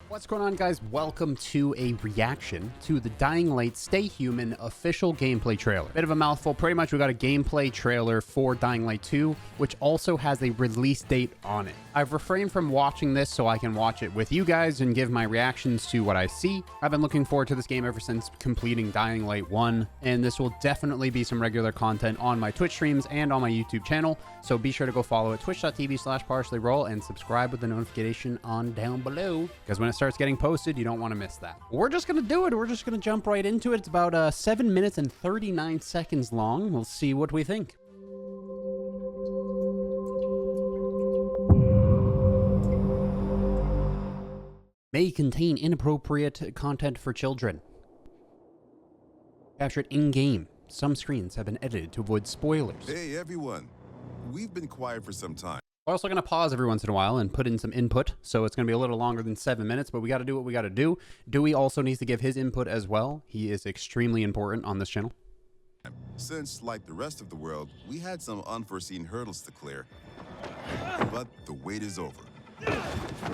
What's going on, guys? Welcome to a reaction to the Dying Light Stay Human official gameplay trailer. Bit of a mouthful. Pretty much we got a gameplay trailer for Dying Light 2, which also has a release date on it. I've refrained from watching this so I can watch it with you guys and give my reactions to what I see. I've been looking forward to this game ever since completing Dying Light 1, and this will definitely be some regular content on my Twitch streams and on my YouTube channel, so be sure to go follow it, twitch.tv/PartiallyRoyal, and subscribe with the notification on down below, because when it starts getting posted, you don't want to miss that. We're just going to do it. We're just going to jump right into it. It's about 7 minutes and 39 seconds long. We'll see what we think. May contain inappropriate content for children. Captured in-game. Some screens have been edited to avoid spoilers. Hey everyone, we've been quiet for some time. We're also going to pause every once in a while and put in some input, so it's going to be a little longer than 7 minutes, but we got to do what we got to do. Dewey also needs to give his input as well. He is extremely important on this channel. Since, like the rest of the world, we had some unforeseen hurdles to clear, but the wait is over.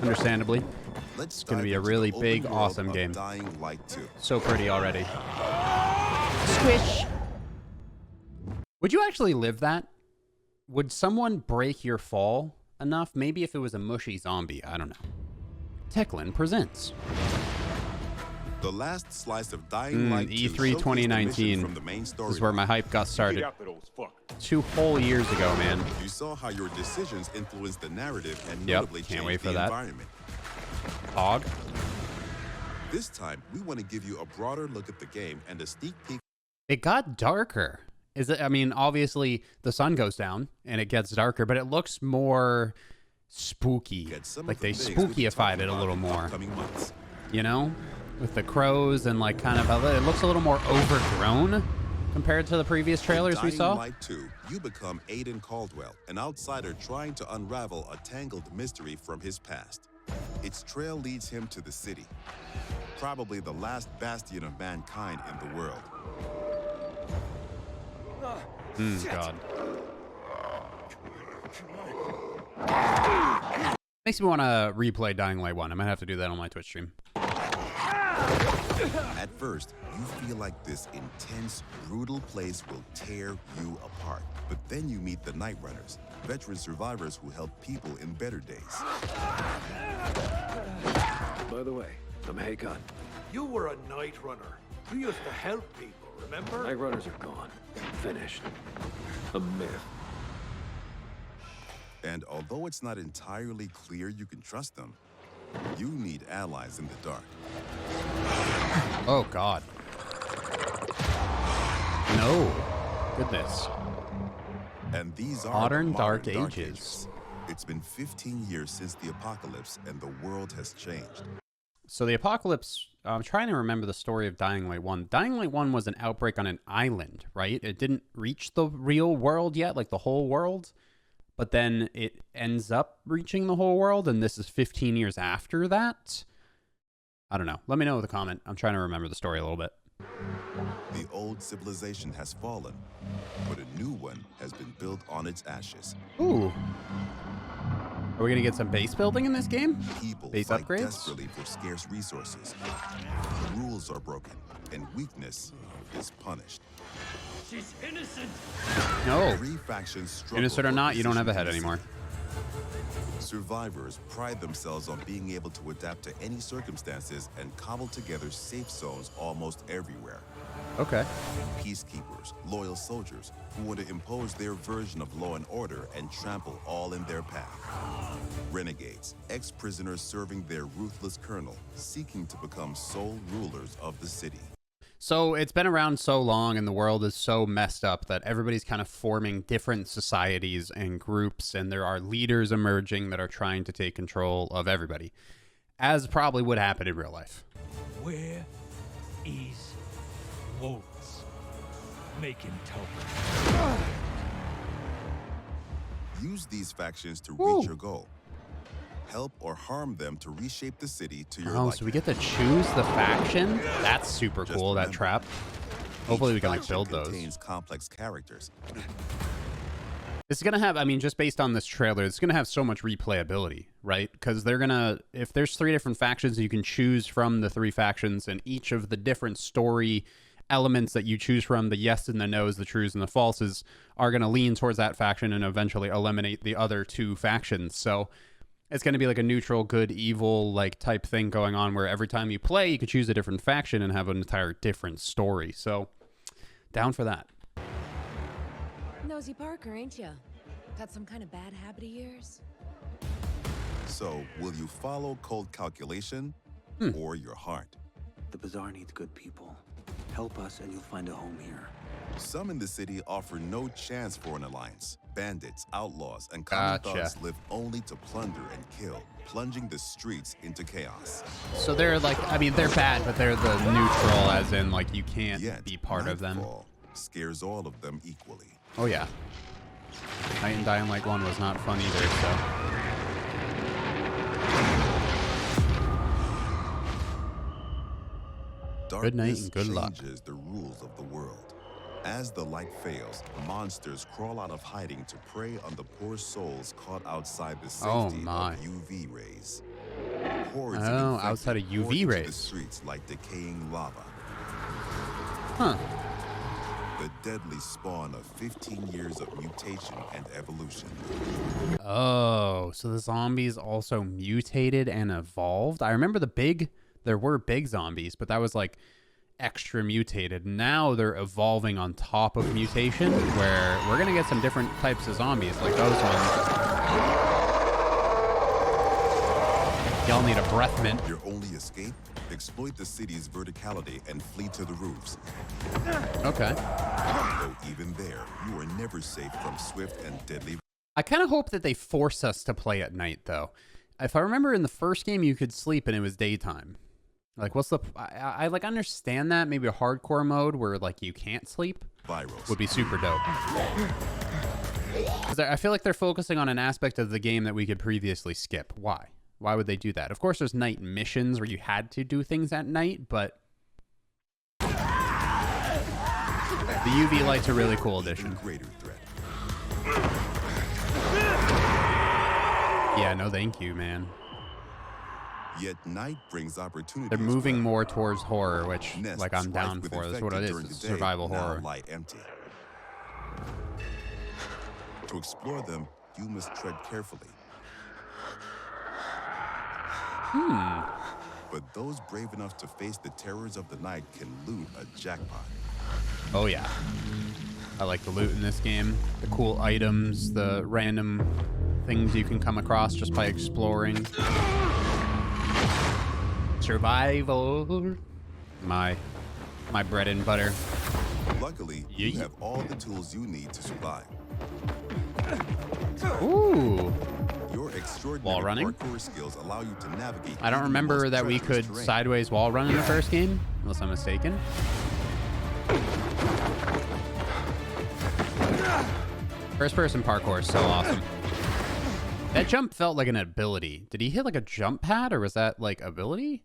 Understandably. Let's It's going to be a really big, awesome game. Dying Light 2. So pretty already. Squish! Would you actually live that? Would someone break your fall enough? Maybe if it was a mushy zombie. I don't know. Techland presents. The last slice of Dying Light 2 E3 2019 from the main story is where my hype got started. 2 whole years ago, man. You saw how your decisions influenced the narrative and Yep, notably can't changed wait for the that. environment. Hog. This time, we want to give you a broader look at the game and a sneak peek. It got darker. Is it? I mean, obviously the sun goes down and it gets darker, but it looks more spooky. Like they spookyified it a little more. You know, with the crows and like kind of it looks a little more overgrown compared to the previous trailers we saw. In Dying Light 2, you become Aiden Caldwell, an outsider trying to unravel a tangled mystery from his past. Its trail leads him to the city, probably the last bastion of mankind in the world. God. Makes me want to replay Dying Light 1. I might have to do that on my Twitch stream. At first, you feel like this intense, brutal place will tear you apart. But then you meet the Night Runners, veteran survivors who help people in better days. By the way, I'm Hagon. You were a night runner. You used to help people, remember? Night runners are gone. Finished. A myth. And although it's not entirely clear you can trust them, you need allies in the dark. Oh, God. No. Goodness. And these are Modern the Dark Ages. It's been 15 years since the apocalypse, and the world has changed. So the apocalypse, I'm trying to remember the story of Dying Light 1. Dying Light 1 was an outbreak on an island, right? It didn't reach the real world yet, like the whole world. But then it ends up reaching the whole world, and this is 15 years after that? I don't know. Let me know in the comment. I'm trying to remember the story a little bit. The old civilization has fallen, but a new one has been built on its ashes. Ooh. Are we going to get some base building in this game? People Base fight upgrades? desperately for scarce resources. Rules are broken, and weakness is punished. She's innocent. No. Three factions struggle Innocent or for not, you don't have a position head in the anymore. city. Survivors pride themselves on being able to adapt to any circumstances and cobble together safe zones almost everywhere. Okay. Peacekeepers, loyal soldiers who want to impose their version of law and order and trample all in their path. Renegades, ex-prisoners serving their ruthless colonel, seeking to become sole rulers of the city. So it's been around so long and the world is so messed up that everybody's kind of forming different societies and groups, and there are leaders emerging that are trying to take control of everybody, as probably would happen in real life. Where is Wolves? Make him talk. Use these factions to Woo. reach your goal. Help or harm them to reshape the city to your Oh, liking. so we get to choose the faction? That's super Just cool, that remember, trap. Hopefully we can like faction build those. contains complex characters. It's going to have, I mean, just based on this trailer, it's going to have so much replayability, right? Because they're going to, if there's 3 different factions, you can choose from the 3 factions, and each of the different story elements that you choose from, the yes and the no's, the trues and the falses, are going to lean towards that faction and eventually eliminate the other 2 factions. So it's going to be like a neutral, good, evil, like type thing going on where every time you play, you could choose a different faction and have an entire different story. So down for that. Nosy Parker, ain't ya? Got some kind of bad habit of yours? So, will you follow cold calculation or your heart? The Bazaar needs good people. Help us and you'll find a home here. Some in the city offer no chance for an alliance. Bandits, outlaws, and common thugs live only to plunder and kill, plunging the streets into chaos. So they're like, I mean, they're bad, but they're the neutral, as in, like, you can't be part of them. Scares all of them equally. Oh, yeah. Night and Dying Light 1 was not fun either, so. Good night and good luck. Changes the rules of the world. As the light fails, monsters crawl out of hiding to prey on the poor souls caught outside the safety of UV rays. Hordes outside of UV rays. The streets like decaying lava. Huh. The deadly spawn of 15 years of mutation and evolution. Oh, so the zombies also mutated and evolved? I remember there were big zombies, but that was like extra mutated. Now they're evolving on top of mutation, where we're going to get some different types of zombies, like those ones. Y'all need a breath mint. Your only escape? Exploit the city's verticality and flee to the roofs. Okay. Though even there, you are never safe from swift and deadly. I kind of hope that they force us to play at night, though. If I remember in the first game, you could sleep and it was daytime. Like, what's the... I like understand that. Maybe a hardcore mode where, like, you can't sleep would be super dope. Because I feel like they're focusing on an aspect of the game that we could previously skip. Why? Why would they do that? Of course, there's night missions where you had to do things at night, but... The UV light's a really cool addition. Greater threat. Yeah, no thank you, man. Yet night brings opportunities. They're moving more towards horror, which, like, I'm down for. That's what it is. It's survival horror. Lie empty. To explore them, you must tread carefully. But those brave enough to face the terrors of the night can loot a jackpot. Oh, yeah. I like the loot in this game. The cool items, the random things you can come across just by exploring. Survival. My bread and butter. Luckily, you have all the tools you need to survive. Ooh. Your extraordinary wall running parkour skills allow you to navigate. I don't remember that we could terrain. sideways wall run in the first game, unless I'm mistaken. First person parkour is so awesome. That jump felt like an ability. Did he hit like a jump pad, or was that like ability?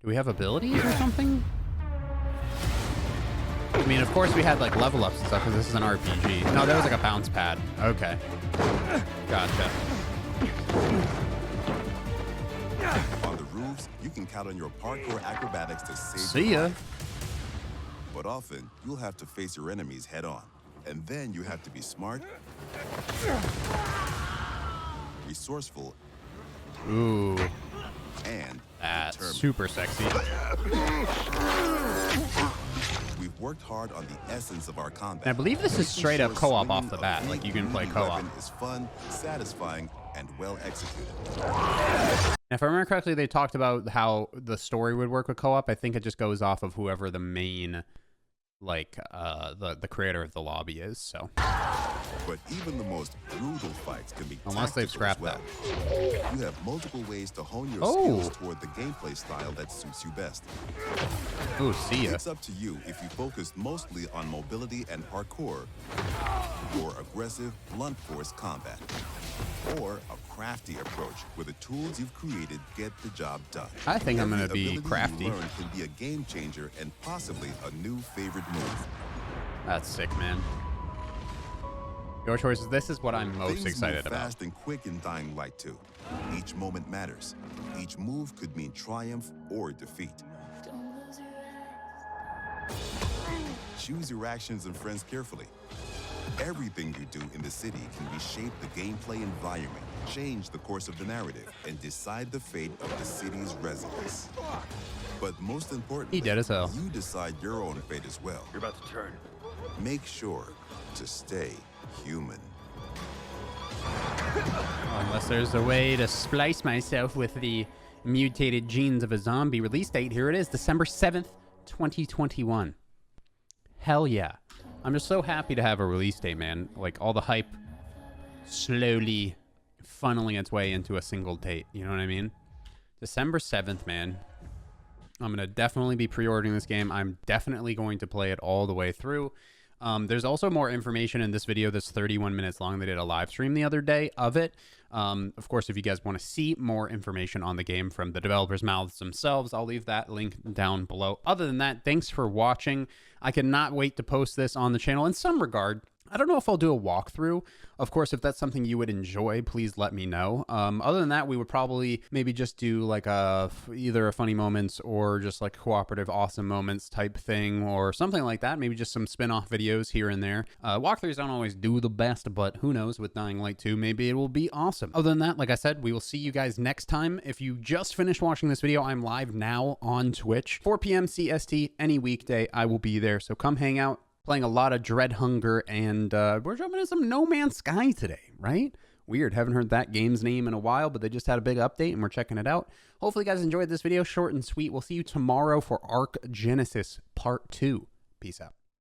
Do we have abilities or something? I mean, of course we had like level ups and stuff because this is an RPG. No, that was like a bounce pad. Okay. Gotcha. On the roofs, you can count on your parkour acrobatics to save See your ya. life. But often, you'll have to face your enemies head on. And then you have to be smart, resourceful, Ooh. and That's determined. super sexy. We've worked hard on the essence of our combat. And I believe this is straight up Ensure co-op off swinging the a bat. Like you can play weapon co-op. is fun, satisfying, and well executed. And if I remember correctly, they talked about how the story would work with co-op. I think it just goes off of whoever the main, like, the creator of the lobby is. So But even the most brutal fights can be unless they've scrapped well. that. You have multiple ways to hone your Oh. skills toward the gameplay style that suits you best. Ooh, see ya. It's up to you if you focus mostly on mobility and parkour, or aggressive, blunt force combat, or a crafty approach where the tools you've created get the job done. I think I'm gonna Every be ability crafty. you learn can be a game changer and possibly a new favorite move. That's sick, man. Your choices. This is what I'm most Things excited move about. fast and quick in Dying Light 2. Each moment matters. Each move could mean triumph or defeat. Choose your actions and friends carefully. Everything you do in the city can reshape the gameplay environment, change the course of the narrative, and decide the fate of the city's residents. But most importantly, He dead as hell. you decide your own fate as well. You're about to turn. Make sure to stay human. Unless there's a way to splice myself with the mutated genes of a zombie. Release date, here it is, December 7th, 2021. Hell yeah. I'm just so happy to have a release date, man. Like, all the hype slowly funneling its way into a single date. You know what I mean? December 7th, man. I'm going to definitely be pre-ordering this game. I'm definitely going to play it all the way through. There's also more information in this video that's 31 minutes long. They did a live stream the other day of it. Of course, if you guys want to see more information on the game from the developers' mouths themselves, I'll leave that link down below. Other than that, thanks for watching. I cannot wait to post this on the channel in some regard. I don't know if I'll do a walkthrough. Of course, if that's something you would enjoy, please let me know. Other than that, we would probably maybe just do like either a funny moments or just like cooperative awesome moments type thing or something like that. Maybe just some spin-off videos here and there. Walkthroughs don't always do the best, but who knows, with Dying Light 2, maybe it will be awesome. Other than that, like I said, we will see you guys next time. If you just finished watching this video, I'm live now on Twitch. 4 p.m. CST, any weekday, I will be there. So come hang out. Playing a lot of Dread Hunger, and we're jumping into some No Man's Sky today, right? Weird, haven't heard that game's name in a while, but they just had a big update, and we're checking it out. Hopefully you guys enjoyed this video, short and sweet. We'll see you tomorrow for Arc Genesis Part 2. Peace out.